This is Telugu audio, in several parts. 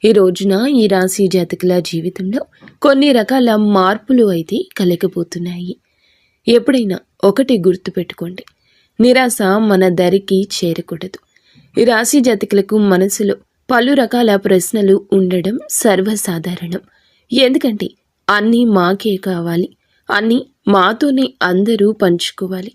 ఈ రోజున ఈ రాశి జాతకుల జీవితంలో కొన్ని రకాల మార్పులు అయితే కలగబోతున్నాయి. ఎప్పుడైనా ఒకటి గుర్తుపెట్టుకోండి, నిరాశ మన దరికి చేరకూడదు. ఈ రాశి జాతకులకు మనసులో పలు రకాల ప్రశ్నలు ఉండడం సర్వసాధారణం. ఎందుకంటే అన్నీ మాకే కావాలి, అన్నీ మాతోనే అందరూ పంచుకోవాలి,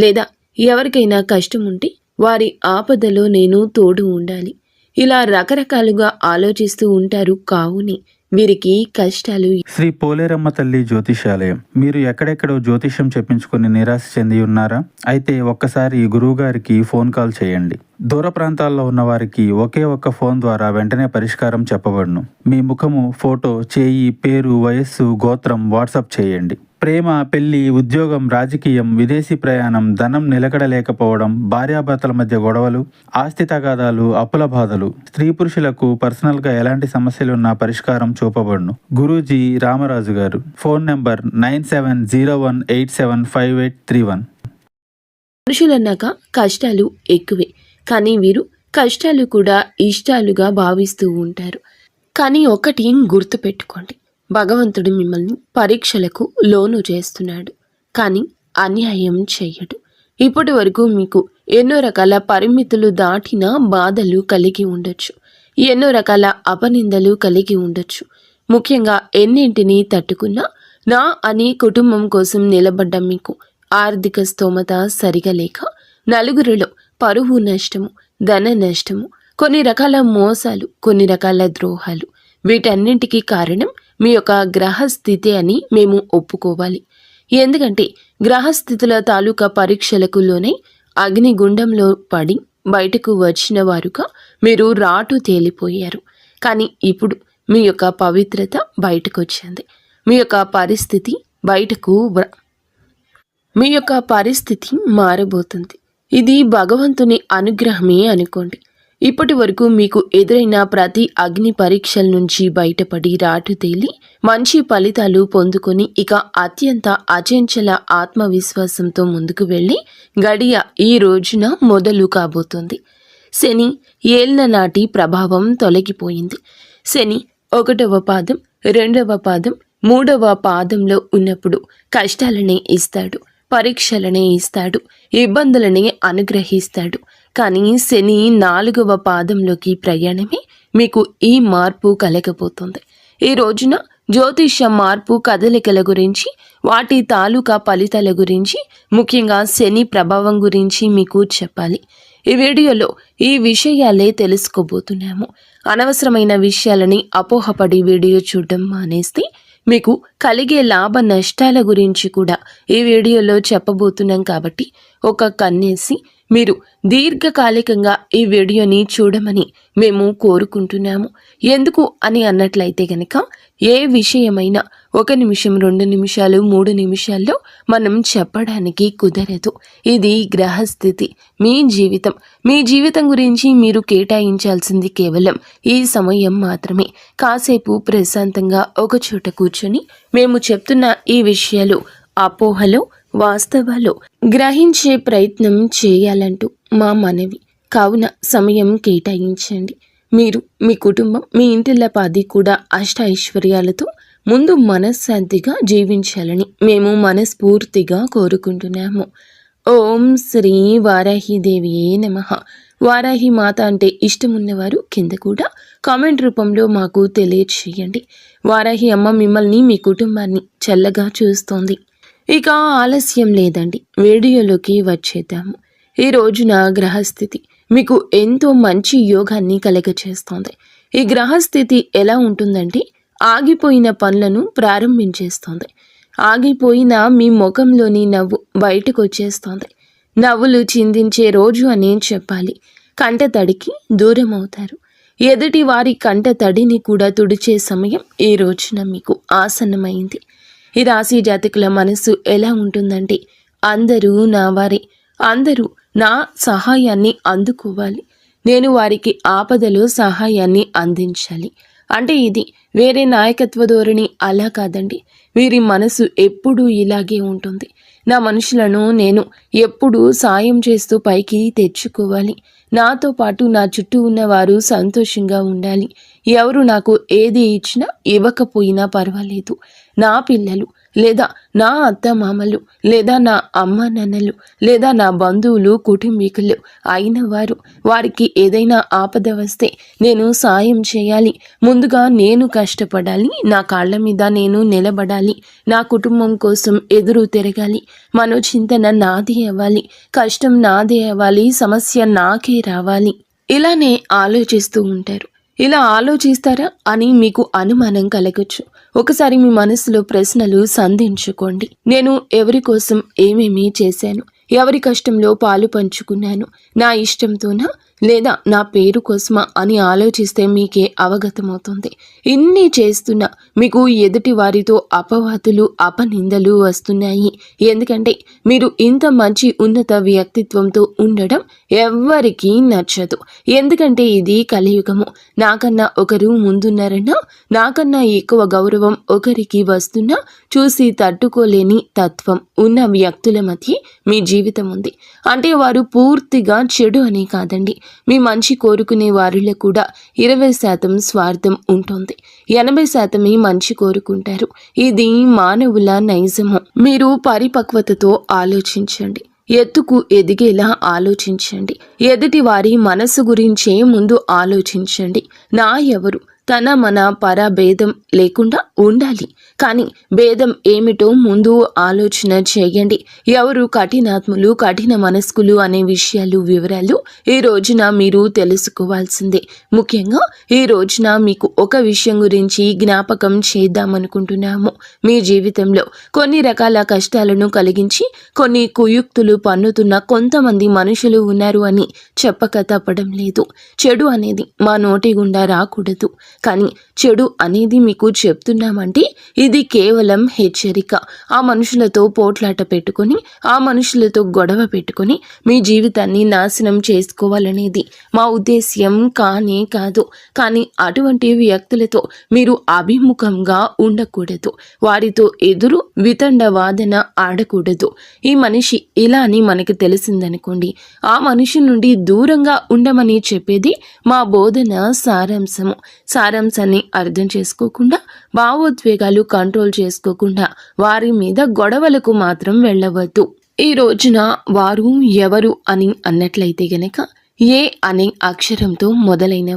లేదా ఎవరికైనా కష్టం ఉంటే వారి ఆపదలో నేను తోడు ఉండాలి, ఇలా రకరకాలుగా ఆలోచిస్తూ ఉంటారు. కావుని వీరికి కష్టాలు. శ్రీ పోలేరమ్మ తల్లి జ్యోతిషాలయం. మీరు ఎక్కడెక్కడో జ్యోతిషం చెప్పించుకుని నిరాశ చెంది ఉన్నారా? అయితే ఒక్కసారి గురువుగారికి ఫోన్ కాల్ చేయండి. దూర ప్రాంతాల్లో ఉన్న వారికి ఒకే ఒక్క ఫోన్ ద్వారా వెంటనే పరిష్కారం చెప్పబడును. మీ ముఖము, ఫోటో, చేయి, పేరు, వయస్సు, గోత్రం వాట్సాప్ చేయండి. ప్రేమ, పెళ్లి, ఉద్యోగం, రాజకీయం, విదేశీ ప్రయాణం, ధనం నిలకడలేకపోవడం, భార్యాభర్తల మధ్య గొడవలు, ఆస్తి తగాదాలు, అప్పుల బాధలు, స్త్రీ పురుషులకు పర్సనల్గా ఎలాంటి సమస్యలున్నా పరిష్కారం చూపబడును. గురూజీ రామరాజు గారు. Phone number 9701875831. మనుషులన్నాక కష్టాలు ఎక్కువే, కానీ వీరు కష్టాలు కూడా ఇష్టాలుగా భావిస్తూ ఉంటారు. కానీ ఒకటి గుర్తుపెట్టుకోండి, భగవంతుడు మిమ్మల్ని పరీక్షలకు లోను చేస్తున్నాడు, కానీ అన్యాయం చెయ్యడు. ఇప్పటి వరకు మీకు ఎన్నో రకాల పరిమితులు దాటిన బాధలు కలిగి ఉండొచ్చు, ఎన్నో రకాల అపనిందలు కలిగి ఉండొచ్చు. ముఖ్యంగా ఎన్నింటినీ తట్టుకున్నా నా అని కుటుంబం కోసం నిలబడ్డ మీకు ఆర్థిక స్తోమత సరిగా లేక నలుగురిలో పరువు నష్టము, ధన నష్టము, కొన్ని రకాల మోసాలు, కొన్ని రకాల ద్రోహాలు, వీటన్నింటికీ కారణం మీ యొక్క గ్రహస్థితి అని మేము ఒప్పుకోవాలి. ఎందుకంటే గ్రహస్థితుల తాలూకా పరీక్షలకు లోనై అగ్నిగుండంలో పడి బయటకు వచ్చిన వారుగా మీరు రాటు తేలిపోయారు. కానీ ఇప్పుడు మీ యొక్క పవిత్రత బయటకు వచ్చింది. మీ యొక్క పరిస్థితి మారబోతుంది. ఇది భగవంతుని అనుగ్రహమే అనుకోండి. ఇప్పటి వరకు మీకు ఎదురైన ప్రతి అగ్ని పరీక్షల నుంచి బయటపడి రాటు తేలి మంచి ఫలితాలు పొందుకొని ఇక అత్యంత అచంచల ఆత్మవిశ్వాసంతో ముందుకు వెళ్ళి గడియ ఈ రోజున మొదలు కాబోతుంది. శని ఏళ్ల నాటి ప్రభావం తొలగిపోయింది. శని 1వ పాదం, 2వ పాదం, 3వ పాదంలో ఉన్నప్పుడు కష్టాలనే ఇస్తాడు, పరీక్షలనే ఇస్తాడు, ఇబ్బందులనే అనుగ్రహిస్తాడు. కానీ శని 4వ పాదంలోకి ప్రయాణమే మీకు ఈ మార్పు కలగబోతుంది. ఈ రోజున జ్యోతిష మార్పు కదలికల గురించి, వాటి తాలూకా ఫలితాల గురించి, ముఖ్యంగా శని ప్రభావం గురించి మీకు చెప్పాలి. ఈ వీడియోలో ఈ విషయాలే తెలుసుకోబోతున్నాము. అనవసరమైన విషయాలని అపోహపడి వీడియో చూడడం మానేస్తే మీకు కలిగే లాభ నష్టాల గురించి కూడా ఈ వీడియోలో చెప్పబోతున్నాం. కాబట్టి ఒక కన్నేసి మీరు దీర్ఘకాలికంగా ఈ వీడియోని చూడమని మేము కోరుకుంటున్నాము. ఎందుకు అని అన్నట్లయితే గనక ఏ విషయమైనా 1 నిమిషం, 2 నిమిషాలు, 3 నిమిషాల్లో మనం చెప్పడానికి కుదరదు. ఇది గ్రహస్థితి. మీ జీవితం గురించి మీరు కేటాయించాల్సింది కేవలం ఈ సమయం మాత్రమే. కాసేపు ప్రశాంతంగా ఒక చోట కూర్చొని మేము చెప్తున్న ఈ విషయాలు అపోహలో వాస్తవాలు గ్రహించే ప్రయత్నం చేయాలంటూ మా మనవి. కావున సమయం కేటాయించండి. మీరు, మీ కుటుంబం, మీ ఇంటిల్లపాది కూడా అష్ట ఐశ్వర్యాలతో ముందు మనశ్శాంతిగా జీవించాలని మేము మనస్ఫూర్తిగా కోరుకుంటున్నాము. ఓం శ్రీ వారాహిదేవియే నమః. వారాహి మాత అంటే ఇష్టమున్నవారు కింద కూడా కామెంట్ రూపంలో మాకు తెలియచేయండి. వారాహి అమ్మ మిమ్మల్ని, మీ కుటుంబాన్ని చల్లగా చూస్తోంది. ఇక ఆలస్యం లేదండి, వీడియోలోకి వచ్చేద్దాము. ఈ రోజున గ్రహస్థితి మీకు ఎంతో మంచి యోగాన్ని కలగచేస్తోంది. ఈ గ్రహస్థితి ఎలా ఉంటుందంటే ఆగిపోయిన పనులను ప్రారంభించేస్తోంది. ఆగిపోయిన మీ ముఖంలోని నవ్వు బయటకు వచ్చేస్తోంది. నవ్వులు చిందించే రోజు అనే చెప్పాలి. కంట తడికి దూరం అవుతారు. ఎదుటి వారి కంట తడిని కూడా తుడిచే సమయం ఈ రోజున మీకు ఆసన్నమైంది. ఈ రాశి జాతకుల మనసు ఎలా ఉంటుందంటే అందరూ నా వారే, అందరూ నా సహాయాన్ని అందుకోవాలి, నేను వారికి ఆపదలో సహాయాన్ని అందించాలి. అంటే ఇది వేరే నాయకత్వ ధోరణి అలా కాదండి. వీరి మనసు ఎప్పుడూ ఇలాగే ఉంటుంది. నా మనుషులను నేను ఎప్పుడూ సాయం చేస్తూ పైకి తెచ్చుకోవాలి, నాతో పాటు నా చుట్టూ ఉన్నవారు సంతోషంగా ఉండాలి, ఎవరు నాకు ఏది ఇచ్చినా ఇవ్వకపోయినా పర్వాలేదు, నా పిల్లలు లేదా నా అత్తమామలు లేదా నా అమ్మ నాన్నలు లేదా నా బంధువులు కుటుంబీకులు అయిన వారికి ఏదైనా ఆపద వస్తే నేను సాయం చేయాలి, ముందుగా నేను కష్టపడాలి, నా కాళ్ళ మీద నేను నిలబడాలి, నా కుటుంబం కోసం ఎదురు తిరగాలి, మనోచింతన నాది అవ్వాలి, కష్టం నాదే అవ్వాలి, సమస్య నాకే రావాలి, ఇలానే ఆలోచిస్తూ ఉంటారు. ఇలా ఆలోచిస్తారా అని మీకు అనుమానం కలగచ్చు. ఒకసారి మీ మనసులో ప్రశ్నలు సంధించుకోండి. నేను ఎవరి కోసం ఏమేమి చేశాను, ఎవరి కష్టంలో పాలు పంచుకున్నాను, నా ఇష్టంతోనా లేదా నా పేరు కోసమా అని ఆలోచిస్తే మీకే అవగతమవుతుంది. ఇన్ని చేస్తున్నా మీకు ఎదుటి వారితో అపవాదులు అపనిందలు వస్తున్నాయి. ఎందుకంటే మీరు ఇంత మంచి ఉన్నత వ్యక్తిత్వంతో ఉండడం ఎవ్వరికీ నచ్చదు. ఎందుకంటే ఇది కలియుగము. నాకన్నా ఒకరు ముందున్నారన్నా, నాకన్నా ఎక్కువ గౌరవం ఒకరికి వస్తున్నా చూసి తట్టుకోలేని తత్వం ఉన్న వ్యక్తుల మధ్య మీ జీవితం ఉంది. అంటే వారు పూర్తిగా చెడు అని కాదండి, మీ మంచి కోరుకునే వారిలో కూడా 20% స్వార్థం ఉంటుంది, 80% మంచి కోరుకుంటారు. ఇది మానవుల నైజము. మీరు పరిపక్వతతో ఆలోచించండి, ఎత్తుకు ఎదిగేలా ఆలోచించండి, ఎదుటి వారి మనసు గురించే ముందు ఆలోచించండి. నా ఎవరు తన మన పర భేదం లేకుండా ఉండాలి, కానీ భేదం ఏమిటో ముందు ఆలోచన చేయండి. ఎవరు కఠినాత్ములు కఠిన మనస్కులు అనే వివరాలు ఈ రోజున మీరు తెలుసుకోవాల్సిందే. ముఖ్యంగా ఈ రోజున మీకు ఒక విషయం గురించి జ్ఞాపకం చేద్దామనుకుంటున్నాము. మీ జీవితంలో కొన్ని రకాల కష్టాలను కలిగించి కొన్ని కుయుక్తులు పన్నుతున్న కొంతమంది మనుషులు ఉన్నారు అని చెప్పక తప్పడం లేదు. చెడు అనేది మా నోటి గుండా రాకూడదు, కానీ చెడు అనేది మీకు చెప్తున్నామంటే ఇది కేవలం హెచ్చరిక. ఆ మనుషులతో పోట్లాట పెట్టుకొని, ఆ మనుషులతో గొడవ పెట్టుకొని మీ జీవితాన్ని నాశనం చేసుకోవాలనేది మా ఉద్దేశ్యం కానే కాదు. కానీ అటువంటి వ్యక్తులతో మీరు అభిముఖంగా ఉండకూడదు, వారితో ఎదురు వితండ వాదన ఆడకూడదు. ఈ మనిషి ఇలా అని మనకి తెలిసిందనుకోండి, ఆ మనిషి నుండి దూరంగా ఉండమని చెప్పేది మా బోధన సారాంశాన్ని అర్థం చేసుకోకుండా, భావోద్వేగాలు కంట్రోల్ చేసుకోకుండా వారి మీద గొడవలకు మాత్రం వెళ్ళవద్దు. ఈ రోజున వారు ఎవరు అని అన్నట్లయితే గనక ఏ అనే అక్షరంతో మొదలైన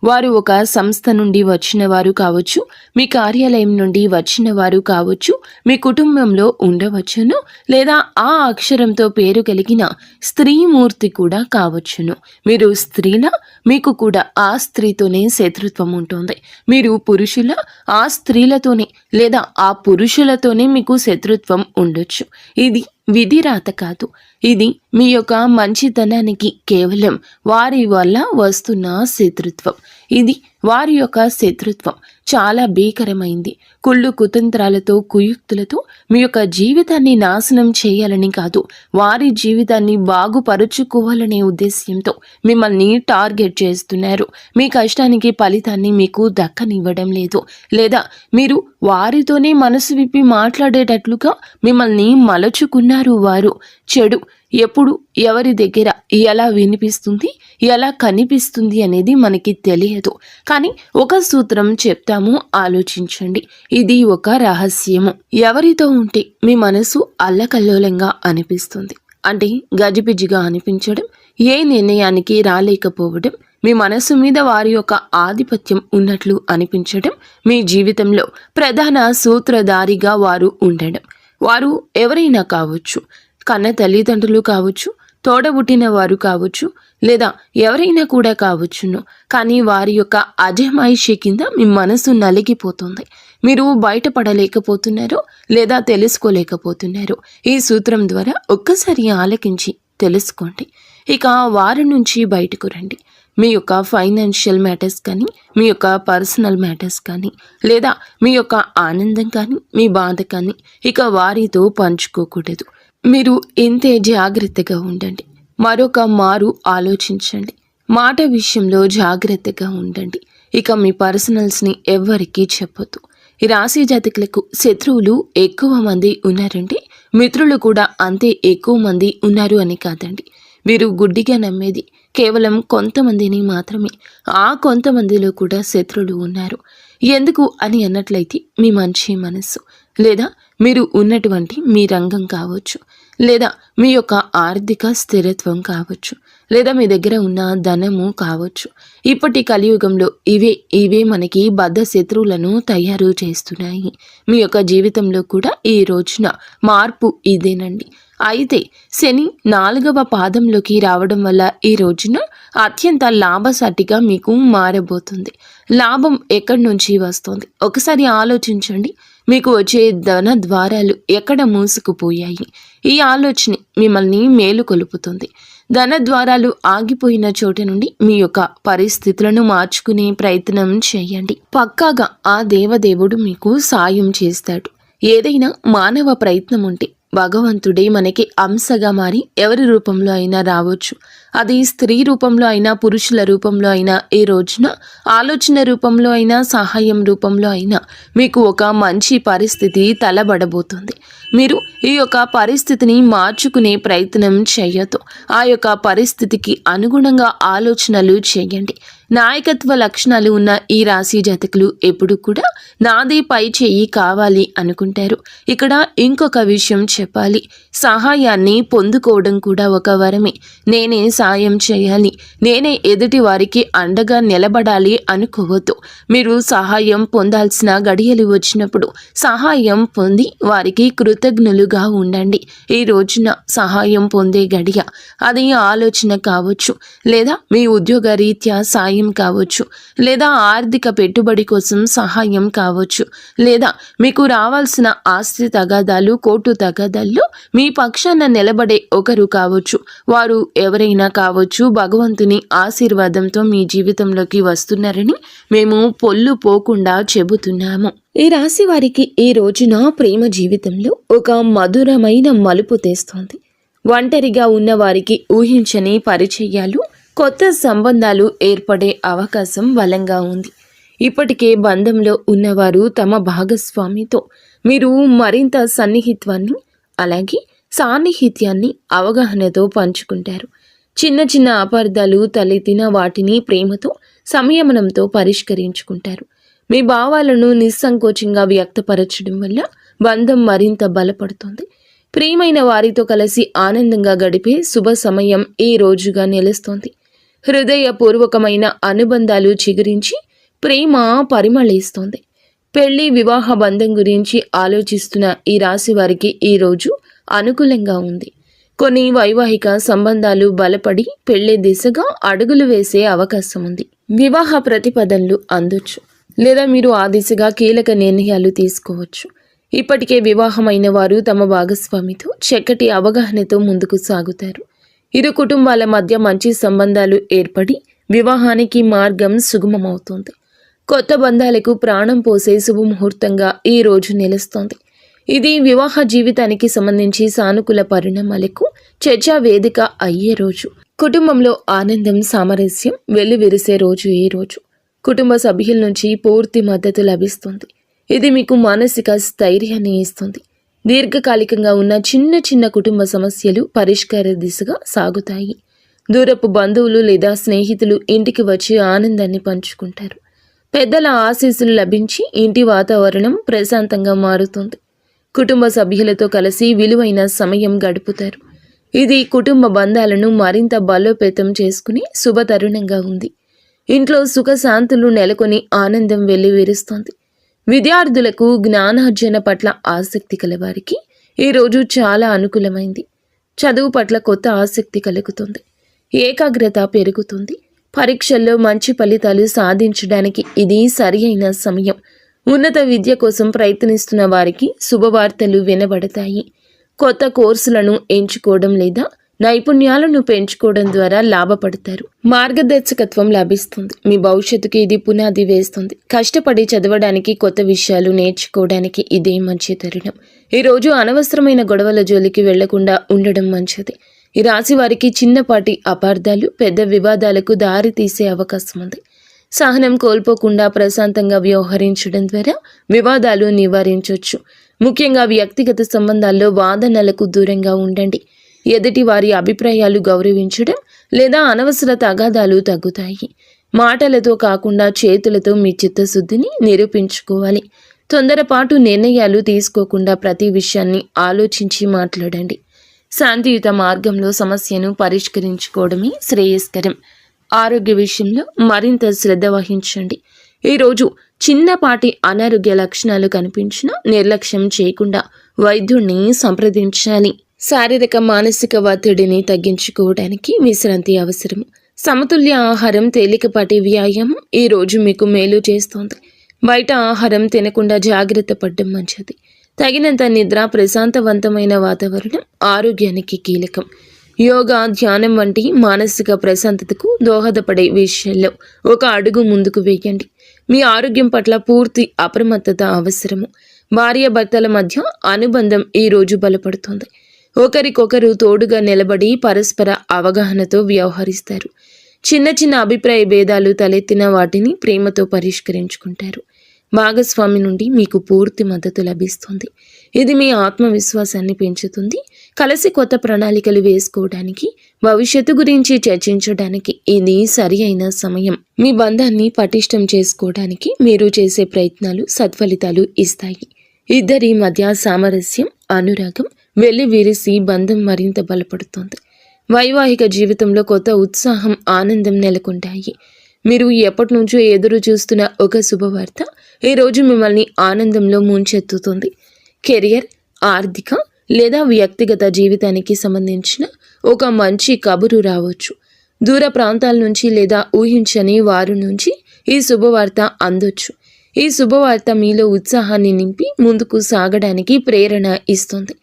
వారు ఒక సంస్థ నుండి వచ్చిన వారు కావచ్చు, మీ కార్యాలయం నుండి వచ్చిన వారు కావచ్చు, మీ కుటుంబంలో ఉండవచ్చును, లేదా ఆ అక్షరంతో పేరు కలిగిన స్త్రీమూర్తి కూడా కావచ్చును. మీరు స్త్రీల, మీకు కూడా ఆ స్త్రీతోనే శత్రుత్వం ఉంటుంది. మీరు పురుషుల, ఆ స్త్రీలతోనే లేదా ఆ పురుషులతోనే మీకు శత్రుత్వం ఉండొచ్చు. ఇది విధి రాత కాదు, ఇది మీ యొక్క మంచితనానికి కేవలం వారి వల్ల వస్తున్న శత్రుత్వం. ఇది వారి యొక్క శత్రుత్వం చాలా భీకరమైంది. కుళ్ళు కుతంత్రాలతో కుయుక్తులతో మీ యొక్క జీవితాన్ని నాశనం చేయాలని కాదు, వారి జీవితాన్ని బాగుపరుచుకోవాలనే ఉద్దేశ్యంతో మిమ్మల్ని టార్గెట్ చేస్తున్నారు. మీ కష్టానికి ఫలితాన్ని మీకు దక్కనివ్వడం లేదు, లేదా మీరు వారితోనే మనసు విప్పి మాట్లాడేటట్లుగా మిమ్మల్ని మలచుకున్నారు. వారు చెడు ఎప్పుడు ఎవరి దగ్గర ఎలా వినిపిస్తుంది, ఎలా కనిపిస్తుంది అనేది మనకి తెలియదు. కానీ ఒక సూత్రం చెప్తాము, ఆలోచించండి. ఇది ఒక రహస్యము. ఎవరితో ఉంటే మీ మనసు అల్లకల్లోలంగా అనిపిస్తుంది, అంటే గజిబిజిగా అనిపించడం, ఏ నిర్ణయానికి రాలేకపోవడం, మీ మనసు మీద వారి యొక్క ఆధిపత్యం ఉన్నట్లు అనిపించడం, మీ జీవితంలో ప్రధాన సూత్రధారిగా వారు ఉండడం. వారు ఎవరైనా కావచ్చు, కన్న తల్లిదండ్రులు కావచ్చు, తోడబుట్టిన వారు కావచ్చు, లేదా ఎవరైనా కూడా కావచ్చును. కానీ వారి యొక్క అజమాయిషి కింద మీ మనసు నలిగిపోతుంది. మీరు బయటపడలేకపోతున్నారు లేదా తెలుసుకోలేకపోతున్నారు. ఈ సూత్రం ద్వారా ఒక్కసారి ఆలకించి తెలుసుకోండి. ఇక వారి నుంచి బయటకు రండి. మీ యొక్క ఫైనాన్షియల్ మ్యాటర్స్ కానీ, మీ యొక్క పర్సనల్ మ్యాటర్స్ కానీ, లేదా మీ యొక్క ఆనందం కానీ, మీ బాధ కానీ ఇక వారితో పంచుకోకూడదు. మీరు ఇంతే జాగ్రత్తగా ఉండండి. మరొక మారు ఆలోచించండి. మాట విషయంలో జాగ్రత్తగా ఉండండి. ఇక మీ పర్సనల్స్ని ఎవ్వరికీ చెప్పొద్దు. ఈ రాశి జాతకులకు శత్రువులు ఎక్కువ మంది ఉన్నారంటే మిత్రులు కూడా అంతే ఎక్కువ మంది ఉన్నారు అని కాదండి. వీరు గుడ్డిగా నమ్మేది కేవలం కొంతమందిని మాత్రమే. ఆ కొంతమందిలో కూడా శత్రువులు ఉన్నారు. ఎందుకు అని అన్నట్లయితే మీ మంచి మనస్సు, లేదా మీరు ఉన్నటువంటి మీ రంగం కావచ్చు, లేదా మీ యొక్క ఆర్థిక స్థిరత్వం కావచ్చు, లేదా మీ దగ్గర ఉన్న ధనము కావచ్చు. ఇప్పటి కలియుగంలో ఇవే మనకి బద్ధ శత్రువులను తయారు చేస్తున్నాయి. మీ యొక్క జీవితంలో కూడా ఈ రోజున మార్పు ఇదేనండి. అయితే శని 4వ పాదంలోకి రావడం వల్ల ఈ రోజున అత్యంత లాభసాటిగా మీకు మారబోతుంది. లాభం ఎక్కడి నుంచి వస్తుంది ఒకసారి ఆలోచించండి. మీకు వచ్చే ధన ద్వారాలు ఎక్కడ మూసుకుపోయాయి? ఈ ఆలోచన మిమ్మల్ని మేలుకొలుపుతుంది. ధన ద్వారాలు ఆగిపోయిన చోట నుండి మీ యొక్క పరిస్థితులను మార్చుకునే ప్రయత్నం చేయండి. పక్కాగా ఆ దేవదేవుడు మీకు సాయం చేస్తాడు. ఏదైనా మానవ ప్రయత్నం ఉంటే భగవంతుడే మనకి అంశగా మారి ఎవరి రూపంలో అయినా రావచ్చు. అది స్త్రీ రూపంలో అయినా, పురుషుల రూపంలో అయినా, ఈ రోజున ఆలోచన రూపంలో అయినా, సహాయం రూపంలో అయినా మీకు ఒక మంచి పరిస్థితి తలబడబోతుంది. మీరు ఈ యొక్క పరిస్థితిని మార్చుకునే ప్రయత్నం చేయొద్దు. ఆ యొక్క పరిస్థితికి అనుగుణంగా ఆలోచనలు చేయండి. నాయకత్వ లక్షణాలు ఉన్న ఈ రాశి జాతకులు ఎప్పుడు కూడా నాదే పై చేయి కావాలి అనుకుంటారు. ఇక్కడ ఇంకొక విషయం చెప్పాలి. సహాయాన్ని పొందుకోవడం కూడా ఒక వరమే. నేనే సాయం చేయాలి, నేనే ఎదుటి వారికి అండగా నిలబడాలి అనుకోవద్దు. మీరు సహాయం పొందాల్సిన గడియలు వచ్చినప్పుడు సహాయం పొంది వారికి కృతజ్ఞులుగా ఉండండి. ఈ రోజున సహాయం పొందే గడియ. అది ఆలోచన కావచ్చు, లేదా మీ ఉద్యోగ రీత్యా సాయం కావచ్చు, లేదా ఆర్థిక పెట్టుబడి కోసం సహాయం కావచ్చు, లేదా మీకు రావాల్సిన ఆస్తి తగాదాలు, కోర్టు తగాదాల్లో మీ పక్షాన నిలబడే ఒకరు కావచ్చు. వారు ఎవరైనా కావచ్చు. భగవంతుని ఆశీర్వాదంతో మీ జీవితంలోకి వస్తున్నారని మేము పొల్లు పోకుండా చెబుతున్నాము. ఈ రాశి వారికి ఈ రోజున ప్రేమ జీవితంలో ఒక మధురమైన మలుపు తెస్తోంది. ఒంటరిగా ఉన్న వారికి ఊహించని పరిచయాలు, కొత్త సంబంధాలు ఏర్పడే అవకాశం బలంగా ఉంది. ఇప్పటికే బంధంలో ఉన్నవారు తమ భాగస్వామితో మీరు మరింత సన్నిహిత్వాన్ని, అలాగే సాన్నిహిత్యాన్ని అవగాహనతో పంచుకుంటారు. చిన్న చిన్న అపార్థాలు తలెత్తిన వాటిని ప్రేమతో, సంయమనంతో పరిష్కరించుకుంటారు. మీ భావాలను నిస్సంకోచంగా వ్యక్తపరచడం వల్ల బంధం మరింత బలపడుతుంది. ప్రియమైన వారితో కలిసి ఆనందంగా గడిపే శుభ సమయం ఈ రోజుగా నిలుస్తోంది. హృదయపూర్వకమైన అనుబంధాలు చిగురించి ప్రేమ పరిమళిస్తోంది. పెళ్లి, వివాహ బంధం గురించి ఆలోచిస్తున్న ఈ రాశి వారికి ఈ రోజు అనుకూలంగా ఉంది. కొన్ని వైవాహిక సంబంధాలు బలపడి పెళ్లి దిశగా అడుగులు వేసే అవకాశం ఉంది. వివాహ ప్రతిపాదనలు అందొచ్చు, లేదా మీరు ఆ దిశగా కీలక నిర్ణయాలు తీసుకోవచ్చు. ఇప్పటికే వివాహమైన వారు తమ భాగస్వామితో చక్కటి అవగాహనతో ముందుకు సాగుతారు. ఇరు కుటుంబాల మధ్య మంచి సంబంధాలు ఏర్పడి వివాహానికి మార్గం సుగమమవుతుంది. కొత్త బంధాలకు ప్రాణం పోసే శుభముహూర్తంగా ఈ రోజు నిలుస్తోంది. ఇది వివాహ జీవితానికి సంబంధించి సానుకూల పరిణామాలకు చర్చా వేదిక అయ్యే రోజు. కుటుంబంలో ఆనందం, సామరస్యం వెల్లివిరిసే రోజు ఈ రోజు. కుటుంబ సభ్యుల నుంచి పూర్తి మద్దతు లభిస్తుంది. ఇది మీకు మానసిక స్థైర్యాన్ని ఇస్తుంది. దీర్ఘకాలికంగా ఉన్న చిన్న చిన్న కుటుంబ సమస్యలు పరిష్కార దిశగా సాగుతాయి. దూరపు బంధువులు లేదా స్నేహితులు ఇంటికి వచ్చి ఆనందాన్ని పంచుకుంటారు. పెద్దల ఆశీస్సులు లభించి ఇంటి వాతావరణం ప్రశాంతంగా మారుతుంది. కుటుంబ సభ్యులతో కలిసి విలువైన సమయం గడుపుతారు. ఇది కుటుంబ బంధాలను మరింత బలోపేతం చేసుకుని శుభతరుణంగా ఉంది. ఇంట్లో సుఖశాంతులు నెలకొని ఆనందం వెల్లివిరుస్తోంది. విద్యార్థులకు జ్ఞానార్జన పట్ల ఆసక్తి కలవారికి ఈరోజు చాలా అనుకూలమైంది. చదువు పట్ల కొత్త ఆసక్తి కలుగుతుంది. ఏకాగ్రత పెరుగుతుంది. పరీక్షల్లో మంచి ఫలితాలు సాధించడానికి ఇది సరి అయిన సమయం. ఉన్నత విద్య కోసం ప్రయత్నిస్తున్న వారికి శుభవార్తలు వినబడతాయి. కొత్త కోర్సులను ఎంచుకోవడం లేదా నైపుణ్యాలను పెంచుకోవడం ద్వారా లాభపడతారు. మార్గదర్శకత్వం లభిస్తుంది. మీ భవిష్యత్తుకి ఇది పునాది వేస్తుంది. కష్టపడి చదవడానికి, కొత్త విషయాలు నేర్చుకోవడానికి ఇదే మంచి తరుణం. ఈరోజు అనవసరమైన గొడవల జోలికి వెళ్లకుండా ఉండడం మంచిది. ఈ రాశి వారికి చిన్నపాటి అపార్థాలు పెద్ద వివాదాలకు దారి తీసే అవకాశం ఉంది. సహనం కోల్పోకుండా ప్రశాంతంగా వ్యవహరించడం ద్వారా వివాదాలు నివారించవచ్చు. ముఖ్యంగా వ్యక్తిగత సంబంధాల్లో వాదనలకు దూరంగా ఉండండి. ఎదుటి వారి అభిప్రాయాలు గౌరవించడం, లేదా అనవసర తగాదాలు తగ్గుతాయి. మాటలతో కాకుండా చేతులతో మీ చిత్తశుద్ధిని నిరూపించుకోవాలి. తొందరపాటు నిర్ణయాలు తీసుకోకుండా ప్రతి విషయాన్ని ఆలోచించి మాట్లాడండి. శాంతియుత మార్గంలో సమస్యను పరిష్కరించుకోవడమే శ్రేయస్కరం. ఆరోగ్య విషయంలో మరింత శ్రద్ధ వహించండి. ఈరోజు చిన్నపాటి అనారోగ్య లక్షణాలు కనిపించినా నిర్లక్ష్యం చేయకుండా వైద్యుడిని సంప్రదించాలి. శారీరక మానసిక ఒత్తిడిని తగ్గించుకోవడానికి విశ్రాంతి అవసరం. సమతుల్య ఆహారం, తేలికపాటి వ్యాయామం ఈ రోజు మీకు మేలు చేస్తోంది. బయట ఆహారం తినకుండా జాగ్రత్త పడడం మంచిది. తగినంత నిద్ర, ప్రశాంతవంతమైన వాతావరణం ఆరోగ్యానికి కీలకం. యోగా, ధ్యానం వంటి మానసిక ప్రశాంతతకు దోహదపడే విషయాల్లో ఒక అడుగు ముందుకు వేయండి. మీ ఆరోగ్యం పట్ల పూర్తి అప్రమత్తత అవసరము. భార్యాభర్తల మధ్య అనుబంధం ఈ రోజు బలపడుతోంది. ఒకరికొకరు తోడుగా నిలబడి పరస్పర అవగాహనతో వ్యవహరిస్తారు. చిన్న చిన్న అభిప్రాయ భేదాలు తలెత్తిన వాటిని ప్రేమతో పరిష్కరించుకుంటారు. భాగస్వామి నుండి మీకు పూర్తి మద్దతు లభిస్తుంది. ఇది మీ ఆత్మవిశ్వాసాన్ని పెంచుతుంది. కలిసి కొత్త ప్రణాళికలు వేసుకోవడానికి, భవిష్యత్తు గురించి చర్చించడానికి ఇది సరి అయిన సమయం. మీ బంధాన్ని పటిష్టం చేసుకోవడానికి మీరు చేసే ప్రయత్నాలు సత్ఫలితాలు ఇస్తాయి. ఇద్దరి మధ్య సామరస్యం, అనురాగం వెల్లివిరిసి బంధం మరింత బలపడుతుంది. వైవాహిక జీవితంలో కొత్త ఉత్సాహం, ఆనందం నెలకొంటాయి. మీరు ఎప్పటి నుంచో ఎదురు చూస్తున్న ఒక శుభవార్త ఈరోజు మిమ్మల్ని ఆనందంలో ముంచెత్తుతుంది. కెరియర్, ఆర్థిక లేదా వ్యక్తిగత జీవితానికి సంబంధించిన ఒక మంచి కబురు రావచ్చు. దూర ప్రాంతాల నుంచి లేదా ఊహించని వారి నుంచి ఈ శుభవార్త అందొచ్చు. ఈ శుభవార్త మీలో ఉత్సాహాన్ని నింపి ముందుకు సాగడానికి ప్రేరణ ఇస్తుంది.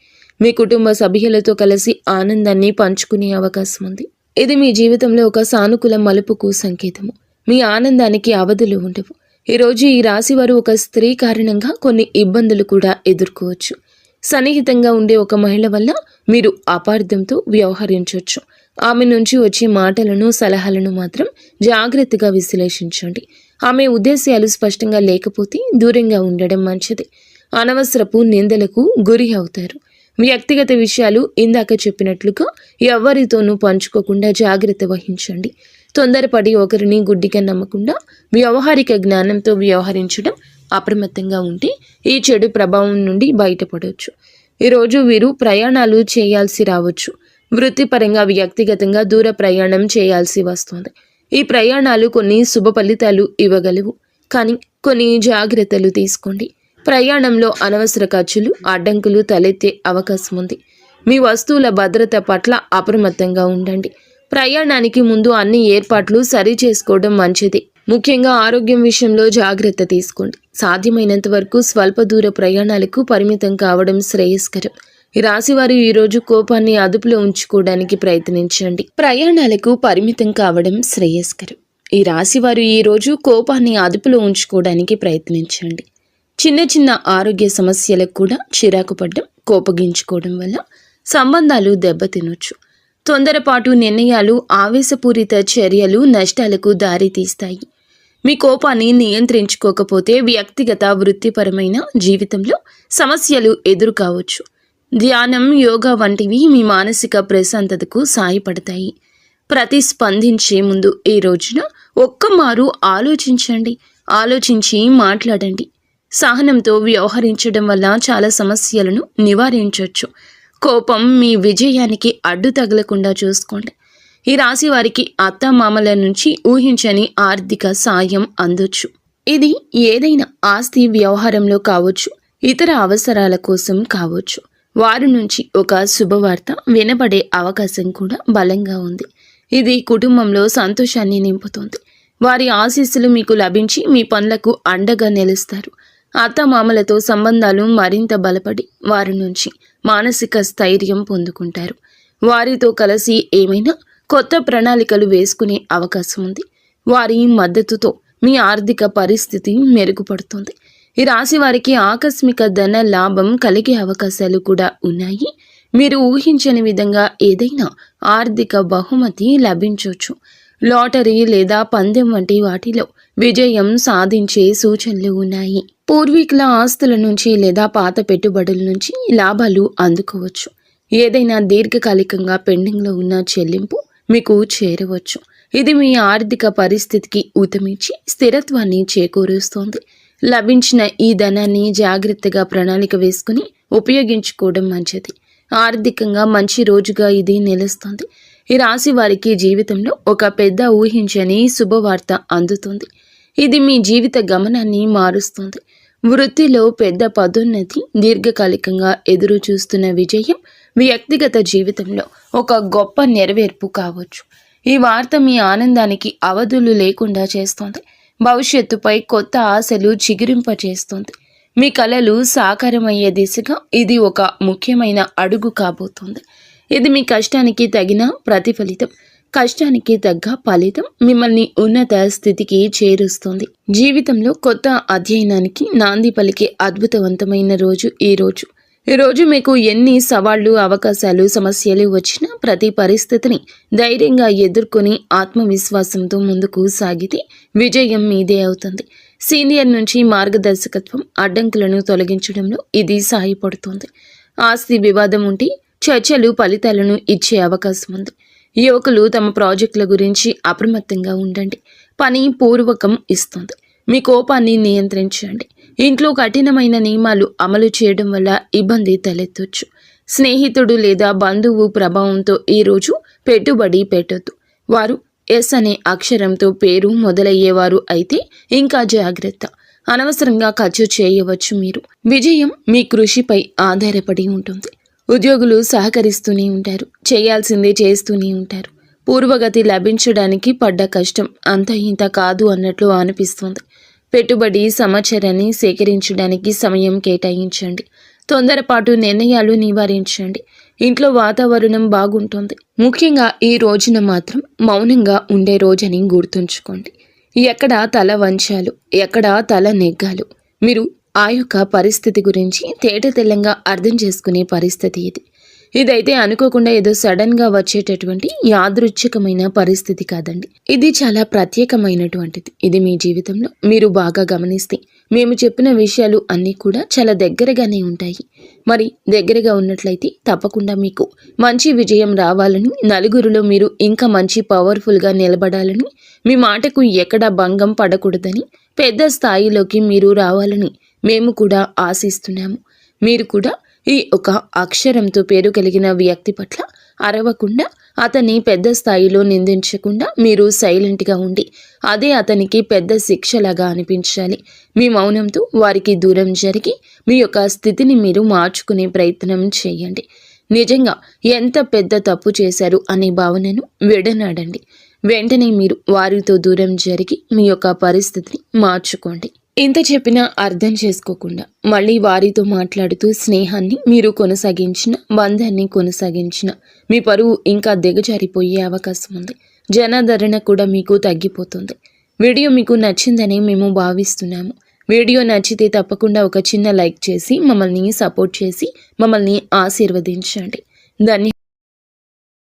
మీ కుటుంబ సభ్యులతో కలిసి ఆనందాన్ని పంచుకునే అవకాశం ఉంది. ఇది మీ జీవితంలో ఒక సానుకూల మలుపుకు సంకేతము. మీ ఆనందానికి అవధులు ఉండవు. ఈరోజు ఈ రాశివారు ఒక స్త్రీ కారణంగా కొన్ని ఇబ్బందులు కూడా ఎదుర్కోవచ్చు. సన్నిహితంగా ఉండే ఒక మహిళ వల్ల మీరు అపార్థంతో వ్యవహరించవచ్చు. ఆమె నుంచి వచ్చే మాటలను, సలహాలను మాత్రం జాగ్రత్తగా విశ్లేషించండి. ఆమె ఉద్దేశాలు స్పష్టంగా లేకపోతే దూరంగా ఉండడం మంచిది. అనవసరపు నిందలకు గురి అవుతారు. వ్యక్తిగత విషయాలు ఇందాక చెప్పినట్లుగా ఎవరితోనూ పంచుకోకుండా జాగ్రత్త వహించండి. తొందరపడి ఒకరిని గుడ్డిగా నమ్మకుండా వ్యవహారిక జ్ఞానంతో వ్యవహరించడం, అప్రమత్తంగా ఉంటే ఈ చెడు ప్రభావం నుండి బయటపడవచ్చు. ఈరోజు వీరు ప్రయాణాలు చేయాల్సి రావచ్చు. వృత్తిపరంగా, వ్యక్తిగతంగా దూర ప్రయాణం చేయాల్సి వస్తుంది. ఈ ప్రయాణాలు కొన్ని శుభ ఫలితాలు ఇవ్వగలవు, కానీ కొన్ని జాగ్రత్తలు తీసుకోండి. ప్రయాణంలో అనవసర ఖర్చులు, అడ్డంకులు తలెత్తే అవకాశం ఉంది. మీ వస్తువుల భద్రత పట్ల అప్రమత్తంగా ఉండండి. ప్రయాణానికి ముందు అన్ని ఏర్పాట్లు సరి చేసుకోవడం మంచిది. ముఖ్యంగా ఆరోగ్యం విషయంలో జాగ్రత్త తీసుకోండి. సాధ్యమైనంత వరకు స్వల్ప దూర ప్రయాణాలకు పరిమితం కావడం శ్రేయస్కరం. ఈ రాశివారు ఈరోజు కోపాన్ని అదుపులో ఉంచుకోవడానికి ప్రయత్నించండి. ప్రయాణాలకు పరిమితం కావడం శ్రేయస్కరం. ఈ రాశివారు ఈరోజు కోపాన్ని అదుపులో ఉంచుకోవడానికి ప్రయత్నించండి. చిన్న చిన్న ఆరోగ్య సమస్యలకు కూడా చిరాకు పడ్డం, కోపగించుకోవడం వల్ల సంబంధాలు దెబ్బతినొచ్చు. తొందరపాటు నిర్ణయాలు, ఆవేశపూరిత చర్యలు నష్టాలకు దారితీస్తాయి. మీ కోపాన్ని నియంత్రించుకోకపోతే వ్యక్తిగత, వృత్తిపరమైన జీవితంలో సమస్యలు ఎదురు కావచ్చు. ధ్యానం, యోగా వంటివి మీ మానసిక ప్రశాంతతకు సాయపడతాయి. ప్రతిస్పందించే ముందు ఈ రోజున ఒక్కమారు ఆలోచించండి. ఆలోచించి మాట్లాడండి. సహనంతో వ్యవహరించడం వల్ల చాలా సమస్యలను నివారించవచ్చు. కోపం మీ విజయానికి అడ్డు తగలకుండా చూసుకోండి. ఈ రాశి వారికి అత్తమామల నుంచి ఊహించని ఆర్థిక సాయం అందొచ్చు. ఇది ఏదైనా ఆస్తి వ్యవహారంలో కావచ్చు, ఇతర అవసరాల కోసం కావచ్చు. వారి నుంచి ఒక శుభవార్త వినబడే అవకాశం కూడా బలంగా ఉంది. ఇది కుటుంబంలో సంతోషాన్ని నింపుతుంది. వారి ఆశీస్సులు మీకు లభించి మీ పనులకు అండగా నిలుస్తారు. అత్తమామలతో సంబంధాలు మరింత బలపడి వారి నుంచి మానసిక స్థైర్యం పొందుకుంటారు. వారితో కలిసి ఏమైనా కొత్త ప్రణాళికలు వేసుకునే అవకాశం ఉంది. వారి మద్దతుతో మీ ఆర్థిక పరిస్థితి మెరుగుపడుతుంది. ఈ రాశి వారికి ఆకస్మిక ధన లాభం కలిగే అవకాశాలు కూడా ఉన్నాయి. మీరు ఊహించని విధంగా ఏదైనా ఆర్థిక బహుమతి లభించవచ్చు. లాటరీ లేదా పందెం వంటి వాటిలో విజయం సాధించే సూచనలు ఉన్నాయి. పూర్వీకుల ఆస్తుల నుంచి లేదా పాత పెట్టుబడుల నుంచి లాభాలు అందుకోవచ్చు. ఏదైనా దీర్ఘకాలికంగా పెండింగ్లో ఉన్న చెల్లింపు మీకు చేరవచ్చు. ఇది మీ ఆర్థిక పరిస్థితికి ఊతమిచ్చి స్థిరత్వాన్ని చేకూరుస్తోంది. లభించిన ఈ ధనాన్ని జాగ్రత్తగా ప్రణాళిక వేసుకుని ఉపయోగించుకోవడం మంచిది. ఆర్థికంగా మంచి రోజుగా ఇది నిలుస్తుంది. ఈ రాశి వారికి జీవితంలో ఒక పెద్ద ఊహించని శుభవార్త అందుతుంది. ఇది మీ జీవిత గమనాన్ని మారుస్తుంది. వృత్తిలో పెద్ద పదోన్నతి, దీర్ఘకాలికంగా ఎదురు చూస్తున్న విజయం, వ్యక్తిగత జీవితంలో ఒక గొప్ప నెరవేర్పు కావచ్చు. ఈ వార్త మీ ఆనందానికి అవధులు లేకుండా చేస్తోంది. భవిష్యత్తుపై కొత్త ఆశలు చిగురింపచేస్తోంది. మీ కలలు సాకారమయ్యే దిశగా ఇది ఒక ముఖ్యమైన అడుగు కాబోతోంది. ఇది మీ కష్టానికి తగిన ప్రతిఫలితం. కష్టానికి తగ్గ ఫలితం మిమ్మల్ని ఉన్నత స్థితికి చేరుస్తుంది. జీవితంలో కొత్త అధ్యయనానికి నాంది పలికే అద్భుతవంతమైన రోజు ఈ రోజు. ఈ రోజు మీకు ఎన్ని సవాళ్లు, అవకాశాలు, సమస్యలు వచ్చినా ప్రతి పరిస్థితిని ధైర్యంగా ఎదుర్కొని ఆత్మవిశ్వాసంతో ముందుకు సాగితే విజయం మీదే అవుతుంది. సీనియర్ నుంచి మార్గదర్శకత్వం, అడ్డంకులను తొలగించడంలో ఇది సహాయపడుతుంది. ఆస్తి వివాదం ఉంటే చర్చలు ఫలితాలను ఇచ్చే అవకాశం ఉంది. యువకులు తమ ప్రాజెక్టుల గురించి అప్రమత్తంగా ఉండండి. పని పూర్వకం ఇస్తుంది. మీ కోపాన్ని నియంత్రించండి. ఇంట్లో కఠినమైన నియమాలు అమలు చేయడం వల్ల ఇబ్బంది తలెత్తొచ్చు. స్నేహితుడు లేదా బంధువు ప్రభావంతో ఈరోజు పెట్టుబడి పెట్టొద్దు. వారు ఎస్ అనే అక్షరంతో పేరు మొదలయ్యేవారు అయితే ఇంకా జాగ్రత్త. అనవసరంగా ఖర్చు చేయవచ్చు. మీరు విజయం మీ కృషిపై ఆధారపడి ఉంటుంది. ఉద్యోగులు సహకరిస్తూనే ఉంటారు. చేయాల్సిందే చేస్తూనే ఉంటారు. పూర్వగతి లభించడానికి పడ్డ కష్టం అంత ఇంత కాదు అన్నట్లు అనిపిస్తుంది. పెట్టుబడి సమాచారాన్ని సేకరించడానికి సమయం కేటాయించండి. తొందరపాటు నిర్ణయాలు నివారించండి. ఇంట్లో వాతావరణం బాగుంటుంది. ముఖ్యంగా ఈ రోజున మాత్రం మౌనంగా ఉండే రోజని గుర్తుంచుకోండి. ఎక్కడ తల వంచాలు, ఎక్కడ తల నెగ్గాలు, మీరు ఆ యొక్క పరిస్థితి గురించి తేటతెల్లంగా అర్థం చేసుకునే పరిస్థితి ఇది. ఇదైతే అనుకోకుండా ఏదో సడన్గా వచ్చేటటువంటి యాదృచ్ఛికమైన పరిస్థితి కాదండి. ఇది చాలా ప్రత్యేకమైనటువంటిది. ఇది మీ జీవితంలో మీరు బాగా గమనిస్తే మేము చెప్పిన విషయాలు అన్నీ కూడా చాలా దగ్గరగానే ఉంటాయి. మరి దగ్గరగా ఉన్నట్లయితే తప్పకుండా మీకు మంచి విజయం రావాలని, నలుగురిలో మీరు ఇంకా మంచి పవర్ఫుల్గా నిలబడాలని, మీ మాటకు ఎక్కడా భంగం పడకూడదని, పెద్ద స్థాయిలోకి మీరు రావాలని మేము కూడా ఆశిస్తున్నాము. మీరు కూడా ఈ ఒక అక్షరంతో పేరు కలిగిన వ్యక్తి పట్ల అరవకుండా, అతన్ని పెద్ద స్థాయిలో నిందించకుండా మీరు సైలెంట్గా ఉండి అదే అతనికి పెద్ద శిక్షలాగా అనిపించాలి. మీ మౌనంతో వారికి దూరం జరిగి మీ యొక్క స్థితిని మీరు మార్చుకునే ప్రయత్నం చేయండి. నిజంగా ఎంత పెద్ద తప్పు చేశారు అనే భావనను విడనాడండి. వెంటనే మీరు వారితో దూరం జరిగి మీ యొక్క పరిస్థితిని మార్చుకోండి. ఇంత చెప్పినా అర్థం చేసుకోకుండా మళ్ళీ వారితో మాట్లాడుతూ స్నేహాన్ని మీరు కొనసాగించిన, బంధాన్ని కొనసాగించిన మీ పరువు ఇంకా దిగజారిపోయే అవకాశం ఉంది. జనాదరణ కూడా మీకు తగ్గిపోతుంది. వీడియో మీకు నచ్చిందని మేము భావిస్తున్నాము. వీడియో నచ్చితే తప్పకుండా ఒక చిన్న లైక్ చేసి మమ్మల్ని సపోర్ట్ చేసి మమ్మల్ని ఆశీర్వదించండి.